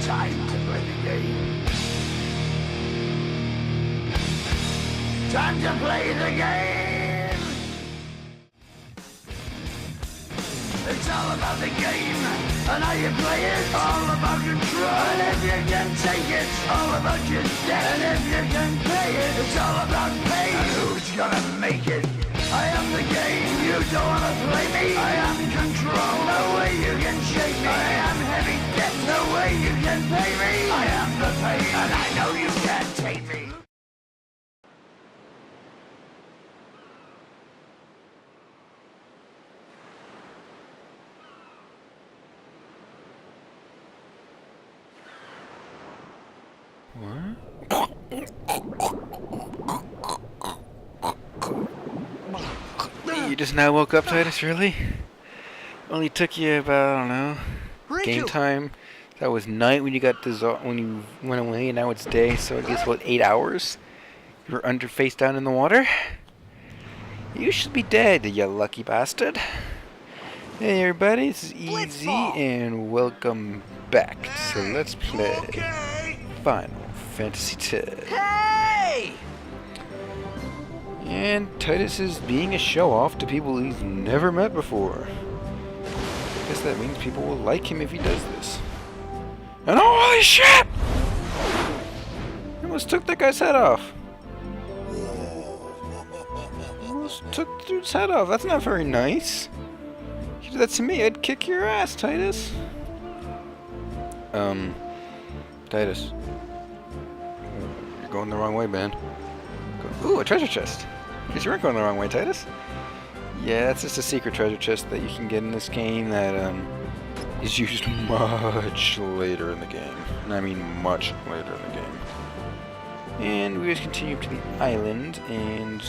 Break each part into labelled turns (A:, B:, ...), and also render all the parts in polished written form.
A: Time to play the game. Time to play the game. It's all about the game and how you play it. All about control. And if you can take it, all about your debt. And if you can pay it, it's all about pain. And who's gonna make it? I am the game. You don't wanna play me. I am control. No way you can shake me. I am heavy debt. No way you can pay me. I am the pain, and I know you can't take me.
B: You just now woke up, Titus, really? Only took you about, I don't know, game time. That was night when you got when you went away, and now it's day, so I guess, what, 8 hours? You were under face down in the water? You should be dead, you lucky bastard. Hey everybody, this is Easy, and welcome back. So let's play Final Fantasy X.
C: Hey!
B: And Titus is being a show-off to people he's never met before. Guess that means people will like him if he does this. And holy shit! I almost took that guy's head off. Almost took the dude's head off. That's not very nice. If you did that to me, I'd kick your ass, Titus. Titus. You're going the wrong way, man. Ooh, a treasure chest. Because you weren't going the wrong way, Titus. Yeah, that's just a secret treasure chest that you can get in this game that is used much later in the game. And I mean much later in the game. And we just continue to the island, and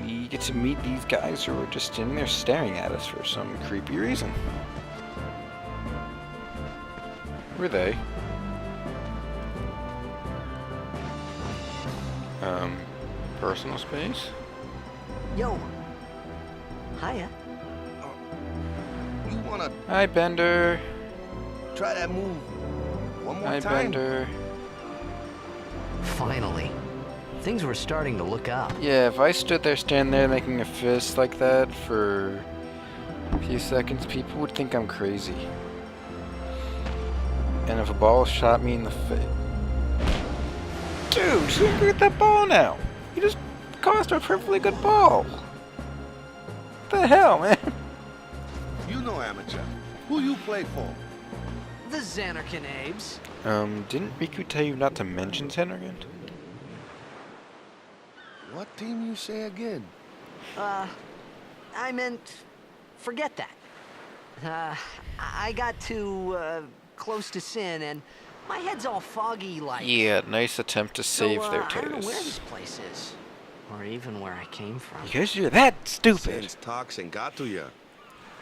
B: we get to meet these guys who are just standing there staring at us for some creepy reason. Who are they? Personal space?
C: Yo. Hiya.
D: You wanna
B: Hi, Bender.
D: try that move one more
B: Hi,
D: time?
B: Bender.
C: Finally. Things were starting to look up.
B: Yeah, if I stood there, stand there making a fist like that for a few seconds, people would think I'm crazy. And if a ball shot me in the face... Dude, you can get that ball now! You just cost a perfectly good ball! What the hell, man?
D: You know, amateur. Who you play for?
C: The Xanarkin Abes.
B: Didn't Riku tell you not to mention Xanarkin?
D: What team you say again?
C: I meant... forget that. I got too, close to sin, and my head's all foggy like...
B: Yeah, nice attempt to save
C: so,
B: there,
C: I don't know
B: Titus.
C: where this place is. Or even where I came from.
B: Because you're that stupid!
D: Since toxin got to you.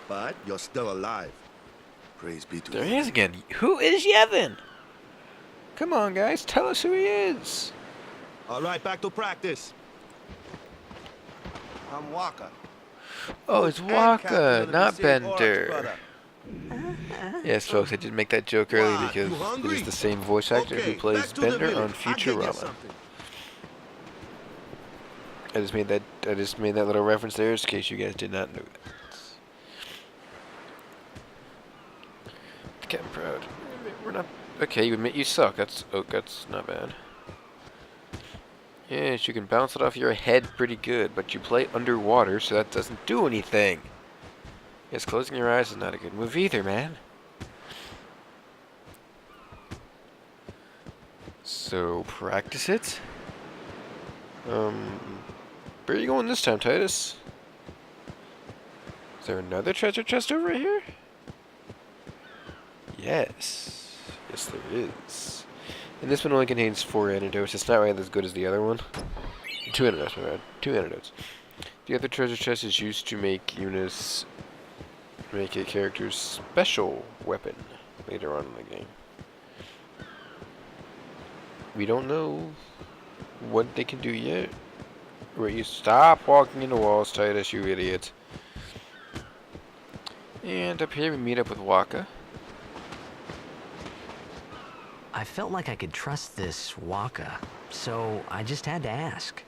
D: But you're still alive. Praise be to
B: There
D: you.
B: he is again. Who is Yevon? Come on, guys, tell us who he is.
D: All right, back to practice. I'm Waka.
B: Oh, it's
D: And captain
B: Waka,
D: of the
B: not
D: Deceived Oryx,
B: Bender.
D: brother.
B: Yes, folks, I did make that joke earlier
D: Why,
B: because
D: you
B: it
D: hungry?
B: is the same voice actor who
D: Okay,
B: plays
D: back to the
B: Bender on
D: village. I'll get you
B: Futurama.
D: something.
B: I just made that little reference there in case you guys did not know that. Get proud. We're not okay. You admit you suck. That's not bad. Yes, you can bounce it off your head pretty good, but you play underwater, so that doesn't do anything. Yes, closing your eyes is not a good move either, man. So practice it. Where are you going this time, Titus? Is there another treasure chest over here? Yes. Yes, there is. And this one only contains 4 antidotes. It's not really as good as the other one. 2 antidotes, my bad. 2 antidotes. The other treasure chest is used to make units... make a character's special weapon later on in the game. We don't know what they can do yet. Wait, you stop walking into walls, Titus, you idiot. And up here we meet up with Waka.
C: I felt like I could trust this Waka, so I just had to ask.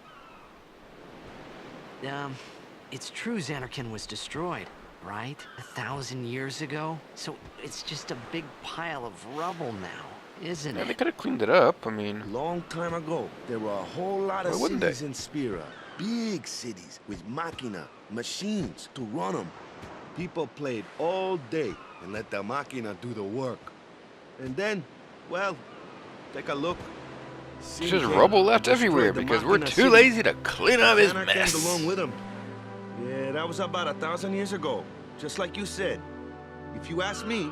C: It's true Xanarkand was destroyed, right? 1,000 years ago? So it's just a big pile of rubble now, isn't
B: Yeah, they
C: it?
B: could have cleaned it up. I mean,
D: Long time ago, there were a whole lot of
B: Why wouldn't
D: cities
B: they?
D: in Spira. Big cities with machina, machines to run them. People played all day and let the machina do the work. And then, well, take a look.
B: there's just rubble left everywhere because we're too lazy to clean up his mess.
D: Along with him. Yeah, that was about 1,000 years ago. Just like you said. If you ask me,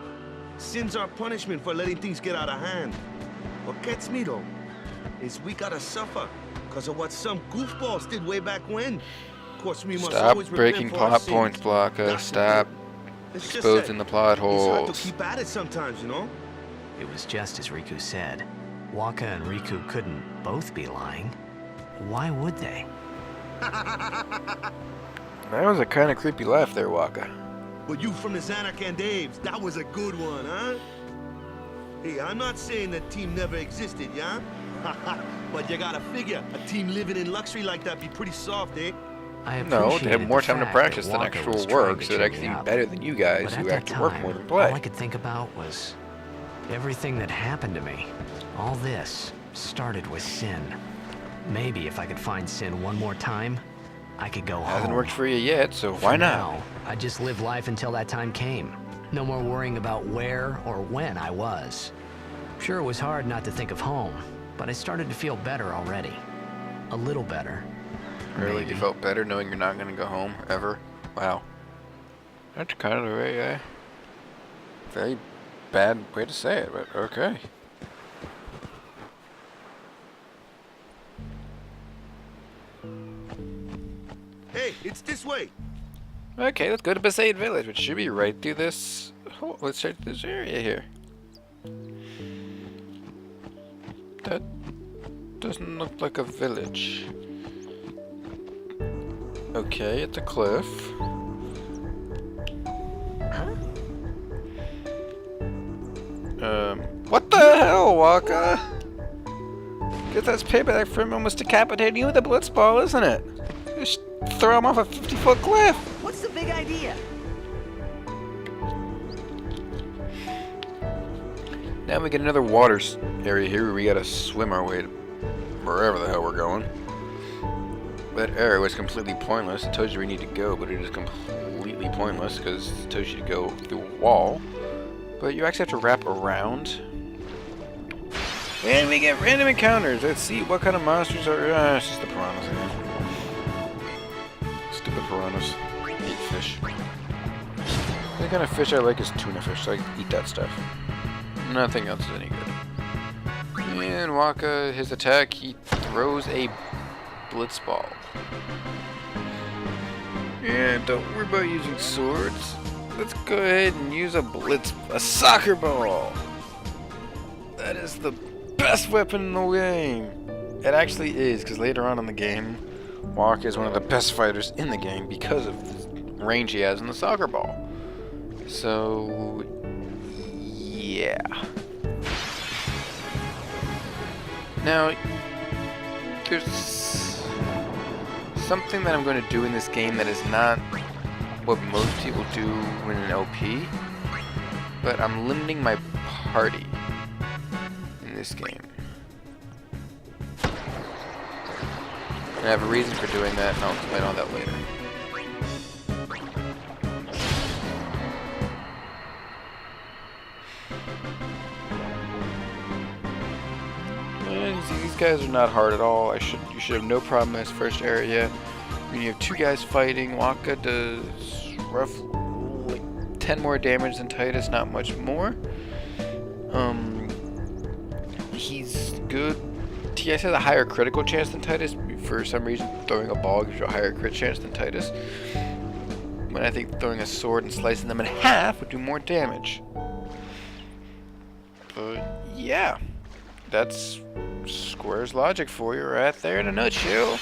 D: sins are punishment for letting things get out of hand. What gets me though is we gotta suffer because of what some goofballs did way back when. Of course, we must
B: Stop
D: always
B: breaking
D: repent for our
B: plot
D: sins.
B: points, Blanca.
D: That's
B: Stop
D: It's just
B: exposing
D: that
B: the plot
D: it's hard to
B: holes.
D: keep at it sometimes, you know?
C: It was just as Riku said. Waka and Riku couldn't both be lying. Why would they?
B: That was a kind of creepy laugh there, Waka.
D: But you from the Xanarkand Daves, that was a good one, huh? Hey, I'm not saying that team never existed, yeah? But you gotta figure, a team living in luxury like that be pretty soft, eh?
C: I
B: No, they have
C: appreciated
B: more
C: the
B: time to
C: fact
B: practice
C: that
B: than
C: Waka
B: actual
C: was trying
B: work,
C: to
B: so they're
C: cheer
B: actually
C: me up.
B: better than you guys
C: But
B: who
C: at that
B: actually work
C: time,
B: more than
C: all I
B: play.
C: could think about was everything that happened to me. All this started with Sin. Maybe if I could find Sin one more time, I could go home.
B: Hasn't worked for you yet, so why
C: For
B: not?
C: now, I'd just live life until that time came. No more worrying about where or when I was. Sure, it was hard not to think of home, but I started to feel better already. A little better.
B: Really,
C: Maybe.
B: you felt better knowing you're not gonna go home ever? Wow. That's kind of a very bad way to say it, but okay.
D: Hey, it's this way.
B: Okay, let's go to Besaid Village, which should be right through this. Oh, let's check this area here. That doesn't look like a village. Okay, it's a cliff. What the hell, Waka? Guess that's payback from almost decapitating you with a blitz ball, isn't it? Just throw him off a 50-foot cliff.
C: What's the big idea?
B: Now we get another water area here where we gotta swim our way to wherever the hell we're going. That area was completely pointless. It tells you where you need to go, but it is completely pointless because it tells you to go through a wall. But you actually have to wrap around. And we get random encounters. Let's see what kind of monsters are. It's just the piranhas again. Stupid piranhas. I eat fish. The kind of fish I like is tuna fish, so I eat that stuff. Nothing else is any good. And Waka, his attack, he throws a blitz ball. And don't worry about using swords. Let's go ahead and use a soccer ball. That is the best weapon in the game. It actually is, because later on in the game, Waka is one of the best fighters in the game because of the range he has in the soccer ball. So, yeah. Now, there's something that I'm going to do in this game that is not what most people do when in LP, but I'm limiting my party in this game. And I have a reason for doing that, and I'll explain all that later. And see, these guys are not hard at all. You should have no problem in this first area. When you have two guys fighting, Waka does roughly 10 more damage than Titus, not much more. He's good. TS has a higher critical chance than Titus. For some reason, throwing a ball gives you a higher crit chance than Titus. When I think throwing a sword and slicing them in half would do more damage. But yeah, that's Square's logic for you right there in a nutshell.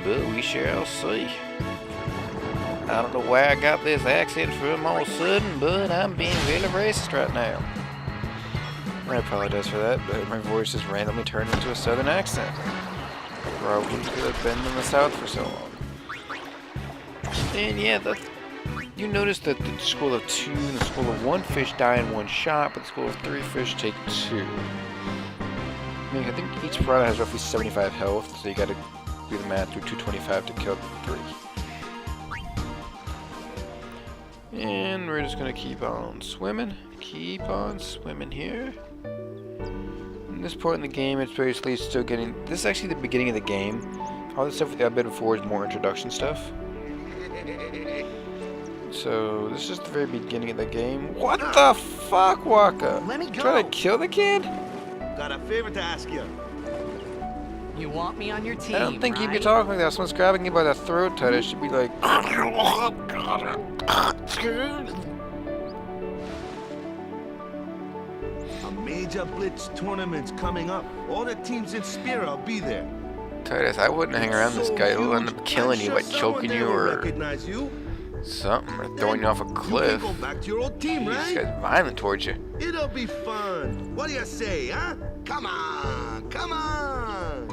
B: But we shall see. I don't know where I got this accent from all of a sudden, but I'm being really racist right now. I apologize for that, but my voice just randomly turned into a southern accent. Probably because I've been in the south for so long. And yeah, you notice that the school of 2 and the school of 1 fish die in 1 shot, but the school of 3 fish take 2. I mean, I think each piranha has roughly 75 health, so you gotta do the math through 225 to kill 3. And we're just gonna keep on swimming. Keep on swimming here. At this point in the game, it's basically still getting... This is actually the beginning of the game. All the stuff I've been before is more introduction stuff. So, this is the very beginning of the game. What the fuck, Waka?
C: Let me go.
B: Trying to kill the kid?
D: Got a favor to ask you.
C: You want me on your team,
B: I don't think you'd be
C: right?
B: talking like that. If someone's grabbing you by the throat, Ted, it should be like...
D: A major blitz tournament's coming up. All the teams in Spira will be there.
B: Titus, I wouldn't hang around this guy. He'll end up killing you by choking you or
D: recognize you.
B: something, or throwing you off a
D: You
B: cliff.
D: can go back to your old team,
B: This
D: right?
B: guy's violent towards you.
D: It'll be fun. What do you say, huh? Come on, come on.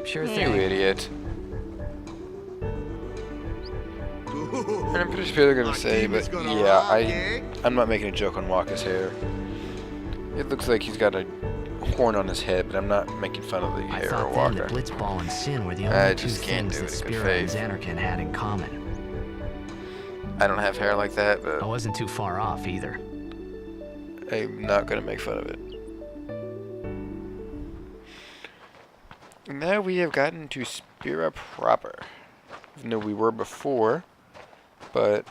C: Sure
B: You
C: thing.
B: idiot. And I'm pretty sure they're gonna say, but yeah, I'm not making a joke on Waka's hair. It looks like he's got a horn on his head, but I'm not making fun of the
C: I
B: hair
C: thought
B: of
C: then that
B: Waka.
C: Blitzball and Sin were the
B: I
C: only 2
B: just can't
C: things
B: do
C: that
B: it in good
C: Spira and
B: faith.
C: Xanarkin had in common.
B: I don't have hair like that,
C: I
B: but
C: wasn't too far off either.
B: I'm not gonna make fun of it. And now we have gotten to Spira proper. Even though we were before, but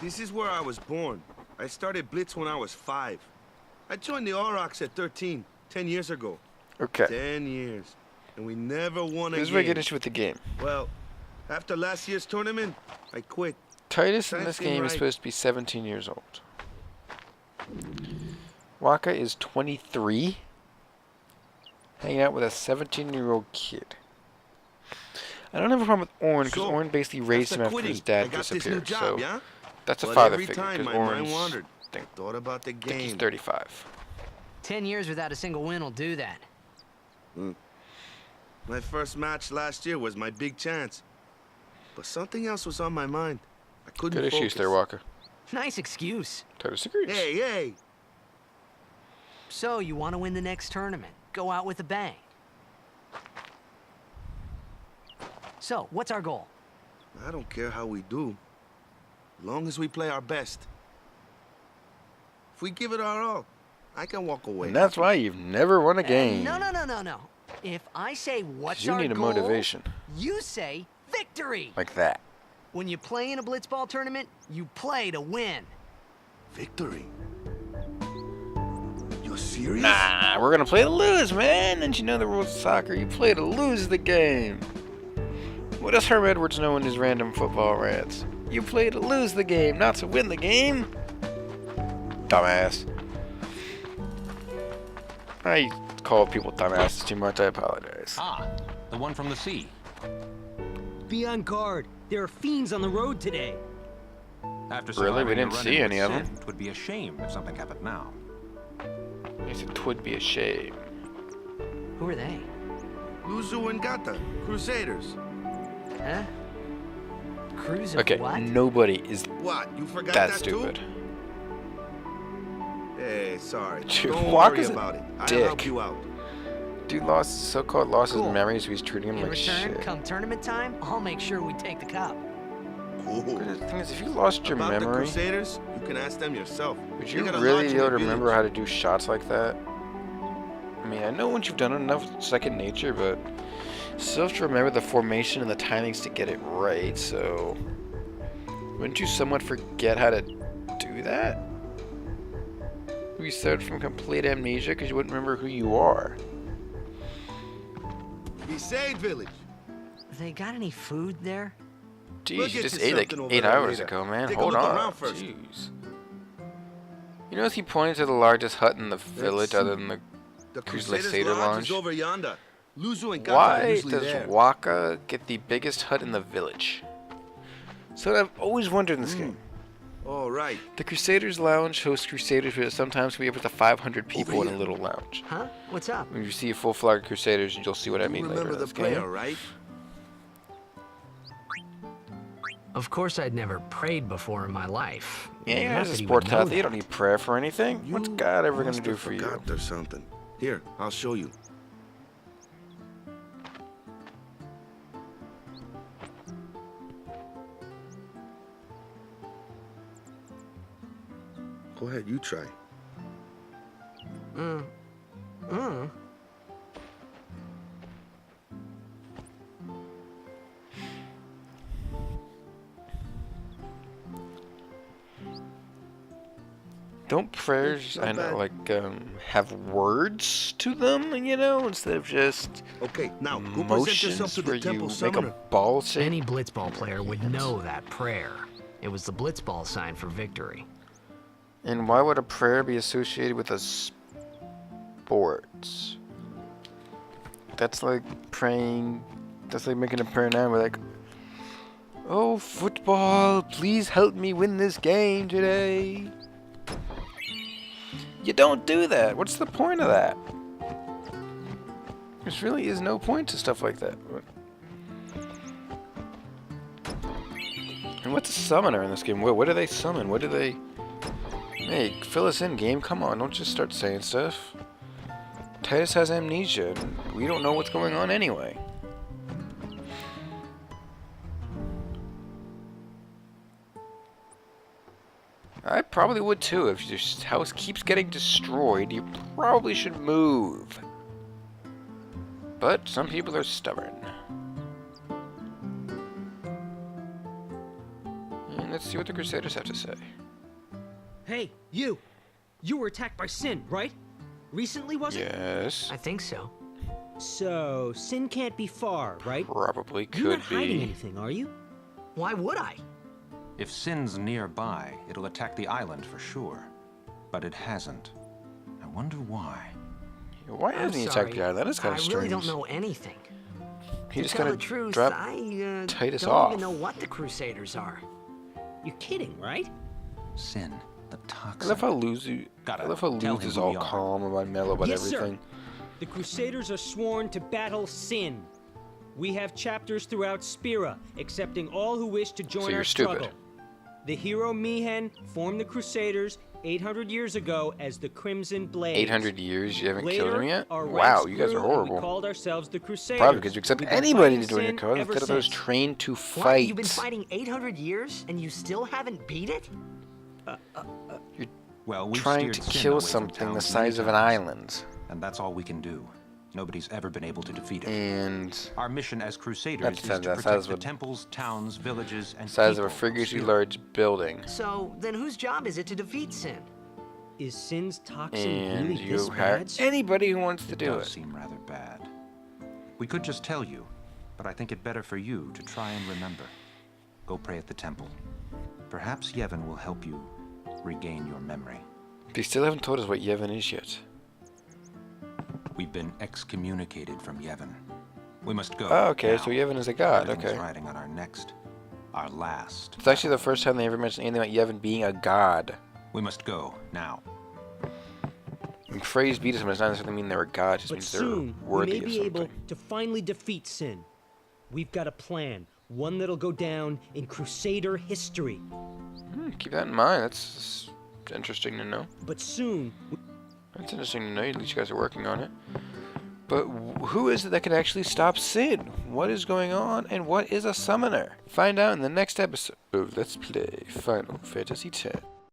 D: This is where I was born. I started Blitz when I was 5. I joined the Aurochs at 13, 10 years ago.
B: okay.
D: 10 years. And we never won a
B: This is where I
D: game.
B: get into with the game.
D: Well, after last year's tournament, I quit.
B: Titus in
D: Time
B: this
D: seemed
B: game is
D: right.
B: supposed to be 17 years old. Waka is 23, hanging out with a 17-year-old kid. I don't have a problem with Orn, because
D: So,
B: Orn basically raised him
D: after
B: after his
D: quitting,
B: dad
D: I got this new
B: disappeared,
D: job,
B: so
D: yeah?
B: that's a
D: But
B: father
D: every
B: figure,
D: time
B: because
D: my mind
B: Orn's,
D: wandered.
B: I think
D: Thought about the
B: he's
D: game.
B: 35.
C: 10 years without a single win will do that.
D: My first match last year was my big chance. But something else was on my mind. I couldn't
B: Good
D: focus.
B: issues there, Waka.
C: Nice excuse.
B: Titus agrees.
D: Hey, hey.
C: So, you want to win the next tournament. Go out with a bang. So, what's our goal?
D: I don't care how we do. As long as we play our best. If we give it our all, I can walk away.
B: And that's why you've never won a game.
C: No. If I say
B: 'Cause
C: what's
B: you
C: our
B: need a
C: goal,
B: motivation.
C: you say victory.
B: Like that.
C: When you play in a blitzball tournament, you play to win.
D: Victory? You're serious?
B: Nah, we're gonna play to lose, man. Didn't you know the rules of soccer? You play to lose the game. What does Herm Edwards know in his random football rants? You play to lose the game, not to win the game. Dumbass. I call people dumbasses too much, I apologize.
E: Ah, the one from the sea.
F: Be on guard. There are fiends on the road today.
E: After
B: Really? We
E: surviving a
B: didn't
E: run-in
B: see
E: with
B: any of them.
E: Sin, it would be a shame if something happened now.
B: He said, "'Twould be a shame."
C: Who are they?
D: Luzu and Gata, Crusaders.
C: Huh? Cruise of
B: Okay,
C: what?
B: nobody is
D: What, you forgot
B: that
D: that
B: stupid.
D: too? Hey, sorry.
B: Dude,
D: Don't
B: Walker's
D: worry
B: a
D: about it. I'll
B: dick.
D: help you out.
B: Dude so-called lost his
C: Cool.
B: memory, so he's treating him
C: In
B: like
C: return,
B: shit.
C: come tournament time, I'll make sure we take the cup.
D: Cool.
B: The thing is, if you lost your
D: About the
B: memory,
D: Crusaders, you can ask them yourself.
B: would
D: They
B: you
D: got a
B: really
D: lodge
B: be
D: in
B: able
D: the
B: to remember
D: village.
B: how to do shots like that? I mean, I know once you've done it enough, it's second nature, but still have to remember the formation and the timings to get it right, so... Wouldn't you somewhat forget how to do that? You suffered from complete amnesia because you wouldn't remember who you are.
D: Besaid Village.
C: They got any food there?
B: Jeez,
D: We'll
B: you
D: get
B: just
D: you
B: ate like
D: something over
B: 8
D: there
B: hours
D: later.
B: ago, man.
D: Take a
B: Hold
D: look
B: on.
D: around first.
B: Jeez. You notice he pointed to the largest hut in the village
D: see.
B: other than the...
D: The
B: Cruise Lake
D: Crusaders
B: Seder
D: lodge
B: Lounge.
D: is over yonder. Luzu and Gata are
B: Why
D: usually
B: does
D: there.
B: Waka get the biggest hut in the village? So I've always wondered in this game.
D: All right.
B: The Crusaders Lounge hosts Crusaders, but sometimes can be up to 500 people in a little lounge.
F: Huh? What's up?
B: When you see a full flag of Crusaders, you'll see what I mean
D: You
B: later
D: remember
B: in
D: the
B: this
D: prayer,
B: game.
D: right?
C: Of course, I'd never prayed before in my life.
B: Yeah, you're
C: Not
B: as a
C: that he
B: sports
C: would know
B: athlete. You don't
C: that.
B: need prayer for anything. What's God ever going to
D: must
B: do
D: have
B: for you?
D: forgot or something. Here, I'll show you. Go ahead, you try.
B: Don't prayers,
D: Not
B: I know,
D: bad.
B: like, have words to them, you know, instead of just
D: Okay, now go present yourself
B: motions
D: to
B: where
D: the temple
B: you make
D: summoner.
B: a ball shape?
C: Any blitzball player would know that prayer. It was the blitzball sign for victory.
B: And why would a prayer be associated with a sports? That's like praying, that's like making a prayer now, we're like, oh, football, please help me win this game today. You don't do that. What's the point of that? There really is no point to stuff like that. And what's a summoner in this game? What do they summon? What do they... Hey, fill us in, game. Come on, don't just start saying stuff. Titus has amnesia, and we don't know what's going on anyway. I probably would too. If your house keeps getting destroyed, you probably should move. But some people are stubborn. And let's see what the Crusaders have to say.
F: Hey, you! You were attacked by Sin, right? Recently, was it?
B: Yes,
C: I think so.
F: So, Sin can't be far, right?
B: probably
F: You're not
B: could
F: hiding
B: be.
F: anything, are you?
C: Why would I?
E: If Sin's nearby, it'll attack the island for sure. But it hasn't. I wonder why.
B: Why
C: I'm
B: hasn't he
C: sorry.
B: attacked the island? That is kind of
C: I
B: strange.
C: really don't know anything.
B: He
C: To
B: just
C: tell
B: kind
C: the
B: of
C: truth,
B: dropped
C: I
B: Titus
C: don't
B: off.
C: even know what the Crusaders are.
F: You're kidding, right?
E: Sin, the
B: I
E: toxin.
B: love how Luz
E: Gotta
B: is
E: tell him who
B: all
E: we are.
B: calm about mellow about
F: Yes, sir.
B: everything.
F: The Crusaders are sworn to battle Sin. We have chapters throughout Spira, accepting all who wish to join
B: you're
F: our
B: stupid.
F: struggle. The hero Mihen formed the Crusaders 800 years ago as the Crimson Blades.
B: 800 years, you haven't killed
F: Later,
B: him yet?
F: our
B: Wow,
F: ranks
B: you guys are
F: grew and We
B: horrible.
F: called ourselves the Crusaders.
B: Probably because you accept
F: We've been
B: anybody to
F: fighting
B: join your
F: Sin
B: cause
F: ever
B: instead of those
F: since.
B: trained to
C: What?
B: fight.
C: You've been fighting 800 years and you still haven't beat it?
E: Well, we've
B: Trying
E: steered
B: to
E: Sin
B: kill
E: away from
B: something the
E: towns
B: size of
E: many
B: an
E: times,
B: island.
E: and that's all we can do. Nobody's ever been able to defeat it.
B: And
E: Our mission as Crusaders
B: That's
E: is
B: the
E: to
B: size
E: protect
B: of
E: the
B: a-
E: temples, towns, villages, and
B: size of a
E: people
B: freakishly
E: Spira.
B: large building.
C: So, then whose job is it to defeat Sin?
F: Is Sin's toxin
B: And
F: really
B: you
F: this
B: have
F: bad?
B: anybody who wants to
E: It
B: do
E: does
B: it.
E: seem rather bad. We could just tell you, but I think it better for you to try and remember. Go pray at the temple. Perhaps Yevon will help you regain your memory.
B: They still haven't told us what Yevon is yet.
E: We've been excommunicated from Yevon. We must go.
B: Oh, okay,
E: now.
B: so Yevon is a god,
E: Everything's
B: okay.
E: riding on our last.
B: It's actually the first time they ever mentioned anything about Yevon being a god.
E: We must go now.
B: And praise be to someone does not necessarily mean they're a god, it just
F: But
B: means they're
F: soon, we
B: worthy
F: may
B: of
F: be
B: something.
F: able to finally defeat Sin. We've got a plan, one that'll go down in Crusader history.
B: Keep that in mind, that's interesting to know.
F: But soon,
B: That's interesting to know, at least you guys are working on it. But who is it that can actually stop Sin? What is going on, and what is a summoner? Find out in the next episode of Let's Play Final Fantasy X.